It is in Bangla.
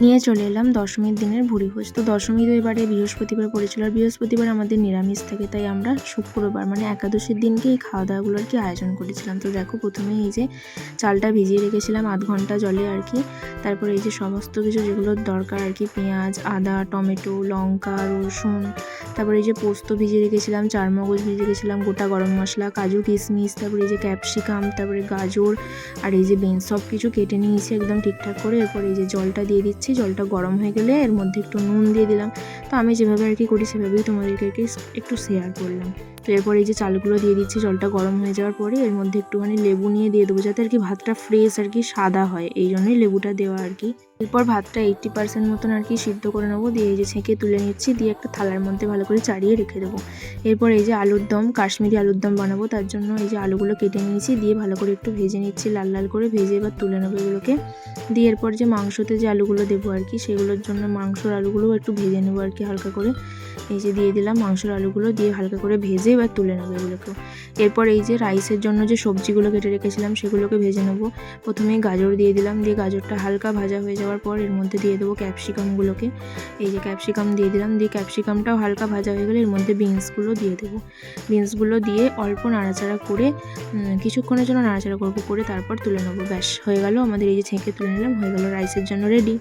নিয়ে চলে এলাম দশমীর দিনের ভুরিভোজ। তো দশমী তো এবারে বৃহস্পতিবার পড়েছিল, আর বৃহস্পতিবার আমাদের নিরামিষ থাকে, তাই আমরা শুক্রবার মানে একাদশীর দিনকে এই খাওয়া দাওয়াগুলো আর কি আয়োজন করেছিলাম। তো দেখো, প্রথমে এই যে চালটা ভিজিয়ে রেখেছিলাম আধ ঘন্টা জলে আর কি। তারপরে এই যে সমস্ত কিছু যেগুলোর দরকার আর কি, পেঁয়াজ, আদা, টমেটো, লঙ্কা, রসুন, তারপরে এই যে পোস্ত ভিজিয়ে রেখেছিলাম, চারমগজ ভিজিয়ে রেখেছিলাম, গোটা গরম মশলা, কাজু কিশমিশ, তারপরে এই যে ক্যাপসিকাম, তারপরে গাজর আর এই যে বিনস সব কিছু কেটে নিয়েছি একদম ঠিকঠাক করে। এরপর এই যে জলটা দিয়ে দিচ্ছি, জলটা গরম হয়ে গেলে এর মধ্যে একটু নুন দিয়ে দিলাম। তো আমি যেভাবে আর কি করি সেভাবেই তোমাদেরকে আর কি একটু শেয়ার করলাম। তো এরপর এই যে চালগুলো দিয়ে দিচ্ছি, জলটা গরম হয়ে যাওয়ার পরে এর মধ্যে একটুখানি লেবু নিয়ে দিয়ে দেবো, যাতে আর কি ভাতটা ফ্রেশ আর কি সাদা হয়, এই জন্যই লেবুটা দেওয়া আর কি। এরপর ভাতটা 80% মতন আর কি সিদ্ধ করে নেবো, দিয়ে এই যে ছেঁকে তুলে নিচ্ছি, দিয়ে একটা থালার মধ্যে ভালো করে চাড়িয়ে রেখে দেবো। এরপর এই যে আলুর দম, কাশ্মীরি আলুর দম বানাবো, তার জন্য এই যে আলুগুলো কেটে নিয়েছি, দিয়ে ভালো করে একটু ভেজে নিচ্ছি, লাল লাল করে ভেজে এবার তুলে নেবো এগুলোকে। দিয়ে এরপর যে মাংসতে যে আলুগুলো দেবো আর কি, সেগুলোর জন্য মাংসর আলুগুলোও একটু ভেজে নেবো আর কি হালকা করে। এই যে দিয়ে দিলাম মাংসর আলুগুলো, দিয়ে হালকা করে ভেজে এবার তুলে নেবো এগুলোকেও। এরপর এই যে রাইসের জন্য যে সবজিগুলো কেটে রেখেছিলাম সেগুলোকে ভেজে নেবো। প্রথমেই গাজর দিয়ে দিলাম, দিয়ে গাজরটা হালকা ভাজা হয়ে যাওয়ার পর এর মধ্যে দিয়ে দেবো ক্যাপসিকামগুলোকে। এই যে ক্যাপসিকাম দিয়ে দিলাম, দিয়ে ক্যাপসিকামটাও হালকা ভাজা হয়ে গেলে এর মধ্যে বিনসগুলো দিয়ে দেবো। বিনসগুলো দিয়ে অল্প নাড়াচাড়া করে কিছুক্ষণের জন্য নাড়াচাড়া করবো, করে তারপর তুলে নেবো। ব্যাস হয়ে গেল আমাদের, এই যে ছেঁকে তুলে নিলাম, হয়ে গেল রাইসের জন্য রেডি।